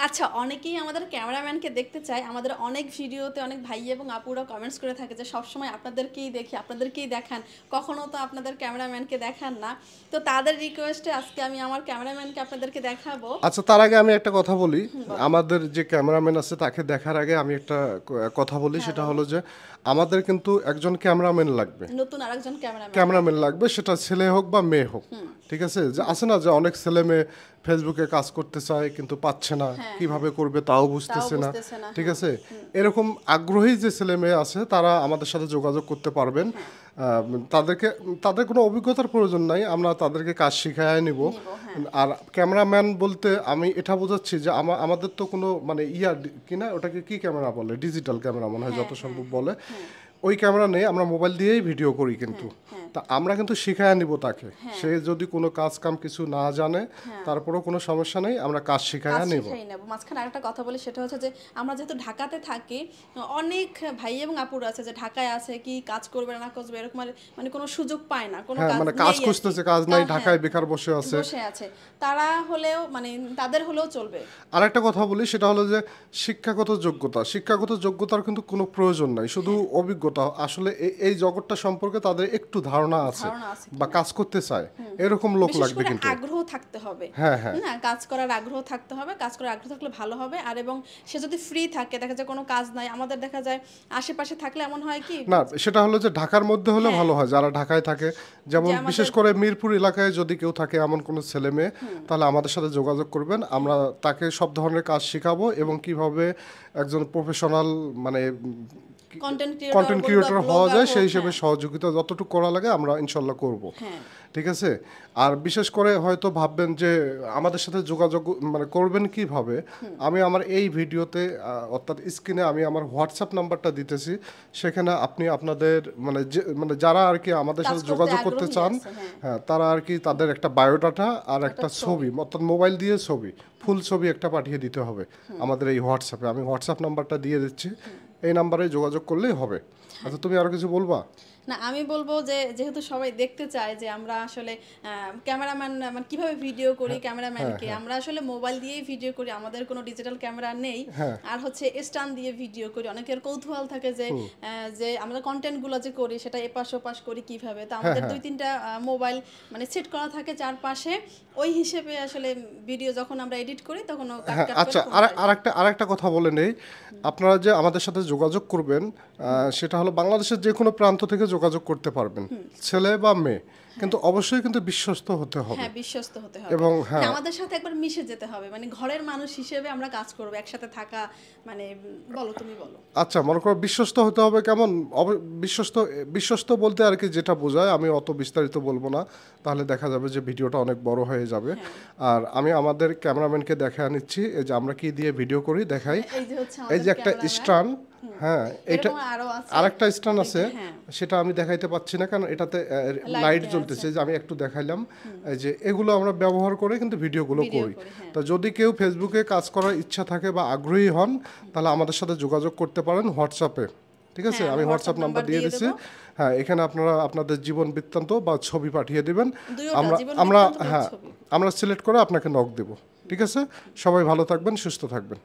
আচ্ছা, অনেকেই আমাদের ক্যামেরাম্যানকে দেখতে চায়। আমাদের অনেক ভিডিওতে অনেক ভাই এবং আপুরা কমেন্টস করে থাকে যে সবসময় আপনাদেরকেই দেখি, আপনাদেরকেই দেখান। কখনো তো আপনাদের ক্যামেরাম্যানকে দেখান না। তো তাদের রিকোয়েস্টে আজকে আমি আমার ক্যামেরাম্যানকে আপনাদেরকে দেখাবো। আচ্ছা, তার আগে আমি একটা কথা বলি। বলেন। আমাদের যে ক্যামেরাম্যান আছে তাকে দেখার আগে আমি একটা কথা বলি, হ্যাঁ, সেটা বলেন। হলো যে আমাদের কিন্তু একজন ক্যামেরাম্যান লাগবে। নতুন আরেকজন ক্যামেরাম্যান ক্যামেরাম্যান লাগবে। লাগবে, সেটা ছেলে হোক বা মেয়ে হোক। ঠিক আছে, যে আছে না যে অনেক ছেলে মেয়ে ফেসবুকে কাজ করতে চায় কিন্তু পাচ্ছে না, হ্যাঁ, হ্যাঁ। কিভাবে করবে তাও তাও বুঝতেছে না। বুঝতেছে না। ঠিক হ্যাঁ। আছে, এরকম আগ্রহী যে ছেলে মেয়ে আছে তারা আমাদের সাথে যোগাযোগ করতে পারবেন। হ্যাঁ। তাদেরকে, তাদের কোনো অভিজ্ঞতার প্রয়োজন নাই, আমরা তাদেরকে কাজ শিখায় নিব। নিব, হ্যাঁ। আর ক্যামেরাম্যান বলতে আমি এটা বোঝাচ্ছি যে আমাদের তো কোনো মানে কিনা, ওটাকে কি ক্যামেরা বলে, ডিজিটাল ক্যামেরা মনে হয় হ্যাঁ, যত হ্যাঁ, সম্ভব বলে। হ্যাঁ, ওই ক্যামেরা নেই, আমরা মোবাইল দিয়েই ভিডিও করি কিন্তু। হ্যাঁ, হ্যাঁ, তা আমরা কিন্তু শিখায় নিব তাকে। হ্যাঁ। সে যদি কোনো কাজ কাম কিছু না জানে, হ্যাঁ। তারপরেও কোনো সমস্যা নেই, আমরা কাজ শিখায় কাজ নিব। শিখাই নেব। মাঝখানে আরেকটা কথা বলি, সেটা হচ্ছে যে আমরা যেহেতু ঢাকাতে থাকি, অনেক ভাই এবং আপুরা আছে যে ঢাকায় আছে, কি কাজ করবে না করবে এরকম মানে কোনো সুযোগ পায় না, কোনো হ্যাঁ, কাজ মানে কাজ নেই আর কি। খুঁজতেছে, কাজ নাই, হ্যাঁ, ঢাকায় বেকার বসে আছে। বসে আছে। তারা হলেও মানে তাদের হলেও চলবে। আর একটা কথা বলি, সেটা হলো যে শিক্ষাগত যোগ্যতা, শিক্ষাগত যোগ্যতার কিন্তু কোনো প্রয়োজন নাই, শুধু অভিজ্ঞতা। আসলে এই জগৎটা সম্পর্কে তাদের একটু ধারণা আছে ধারণা আছে বা কিনা। কাজ করতে চায়, এরকম লোক বিশেষ লাগবে করে কিন্তু। আগ্রহ থাকতে হবে। হ্যাঁ, হ্যাঁ। না, কাজ করার আগ্রহ থাকতে হবে। কাজ করার আগ্রহ থাকলে ভালো হবে। আর এবং সে যদি ফ্রি থাকে, দেখা যায় কোনো কাজ নাই, আমাদের দেখা যায় আশেপাশে থাকলে এমন হয় কি, না, সেটা হলো যে ঢাকার মধ্যে হলে হ্যাঁ, ভালো হয়, যারা ঢাকায় থাকে। যেমন যে বিশেষ আমাদের করে মিরপুর এলাকায় যদি কেউ থাকে এমন কোনো ছেলে মেয়ে, তাহলে আমাদের সাথে যোগাযোগ করবেন। আমরা তাকে সব ধরনের কাজ শেখাবো এবং কিভাবে একজন প্রফেশনাল মানে কন্টেন্ট ক্রিয়েটর কন্টেন্ট বলুক বা ক্রিয়েটর হওয়া ব্লগার যায় সেই হোক। হিসেবে হ্যাঁ, সহযোগিতা যতটুকু করা লাগে আমরা ইনশাল্লাহ করব। হ্যাঁ, ঠিক আছে। আর বিশেষ করে হয়তো ভাববেন যে আমাদের সাথে যোগাযোগ মানে করবেন কিভাবে। আমি আমার এই ভিডিওতে অর্থাৎ স্ক্রিনে আমি আমার হোয়াটসঅ্যাপ নাম্বারটা দিতেছি। সেখানে আপনি আপনাদের মানে যারা আর কি আমাদের কাজ সাথে করতে যোগাযোগ করতে আগ্রহী চান, আছে। হ্যাঁ, হ্যাঁ, তারা আর কি তাদের একটা বায়োডাটা আর একটা একটা ছবি, অর্থাৎ মোবাইল দিয়ে ছবি, ফুল ছবি একটা পাঠিয়ে দিতে হবে আমাদের এই হোয়াটসঅ্যাপে। আমি হোয়াটসঅ্যাপ নাম্বারটা দিয়ে দিচ্ছি, এই নাম্বারে যোগাযোগ করলেই হবে। আচ্ছা, তুমি আরো কিছু বলবা? না, আমি বলবো যে যেহেতু সবাই দেখতে চায় যে আমরা আসলে ক্যামেরাম্যান মানে কিভাবে ভিডিও করি, হ্যাঁ, ক্যামেরাম্যানকে আমরা আসলে মোবাইল দিয়েই ভিডিও করি, আমাদের কোনো ডিজিটাল ক্যামেরা নেই। হ্যাঁ। আর হচ্ছে স্ট্যান্ড দিয়ে ভিডিও করি। অনেকের কৌতূহল থাকে যে যে আমরা কন্টেন্টগুলো যে করি সেটা এপাশ ওপাশ করি কিভাবে। তো হ্যাঁ, আমাদের হ্যাঁ। দুই তিনটা মোবাইল মানে সেট করা থাকে চারপাশে। ওই হিসেবে আসলে ভিডিও যখন আমরা এডিট করি তখন কাট হ্যাঁ, কাট করে আচ্ছা, কোনটা আর কি। আরেকটা কথা বলে নেই। আপনারা যে আমাদের সাথে যোগাযোগ করবেন, সেটা হলো বাংলাদেশের যে কোনো প্রান্ত থেকে যোগাযোগ করতে পারবেন, ছেলে বা মেয়ে, কিন্তু অবশ্যই কিন্তু বিশ্বস্ত হতে হবে। হ্যাঁ, বিশ্বস্ত হতে হবে। এবং মানে হ্যাঁ, আমাদের সাথে একবার মিশে যেতে হবে। মানে ঘরের মানুষ হিসেবে আমরা কাজ করব, একসাথে থাকা মানে বলো, তুমি বলো। আচ্ছা, মনে করো বিশ্বস্ত হতে হবে কেমন? বিশ্বস্ত, বিশ্বস্ত বলতে আর কি যেটা বোঝায় আমি অত বিস্তারিত বলবো না, তাহলে দেখা যাবে যে ভিডিওটা অনেক বড় হয়ে যাবে। হ্যাঁ, আর আমি আমাদের ক্যামেরাম্যানকে দেখা নিচ্ছি, এই যে আমরা কি দিয়ে ভিডিও করি দেখাই। এই যে হচ্ছে এই আমাদের যে একটা ক্যামেরাম্যান। স্ট্যান্ড, হ্যাঁ, এটা এরকম আরো আছে। আরেকটা স্ট্যান্ড আছে, হ্যাঁ, সেটা আমি দেখাইতে পাচ্ছি না কারণ এটাতে লাইট লাইট দেয়া জ্বলতেছে, আছে। যে আমি একটু দেখাইলাম। এই যে এগুলো আমরা ব্যবহার করে কিন্তু ভিডিওগুলো ভিডিও করি। করি, হ্যাঁ। তো যদি কেউ ফেসবুকে কাজ করার ইচ্ছা থাকে বা আগ্রহী হন, তাহলে আমাদের সাথে যোগাযোগ করতে পারেন হোয়াটসঅ্যাপে। ঠিক আছে, হ্যাঁ, আমি হোয়াটসঅ্যাপ হোয়াটসঅ্যাপ নাম্বার নাম্বার দিয়ে দিয়ে দিচ্ছি। দেবো। হ্যাঁ, এখানে আপনারা আপনাদের জীবন বৃত্তান্ত বা ছবি পাঠিয়ে দিবেন। দুইটা আমরা জীবন আমরা বৃত্তান্ত প্লাস হ্যাঁ, ছবি। আমরা সিলেক্ট করে আপনাকে নক দেব। ঠিক আছে, সবাই ভালো থাকবেন, সুস্থ থাকবেন।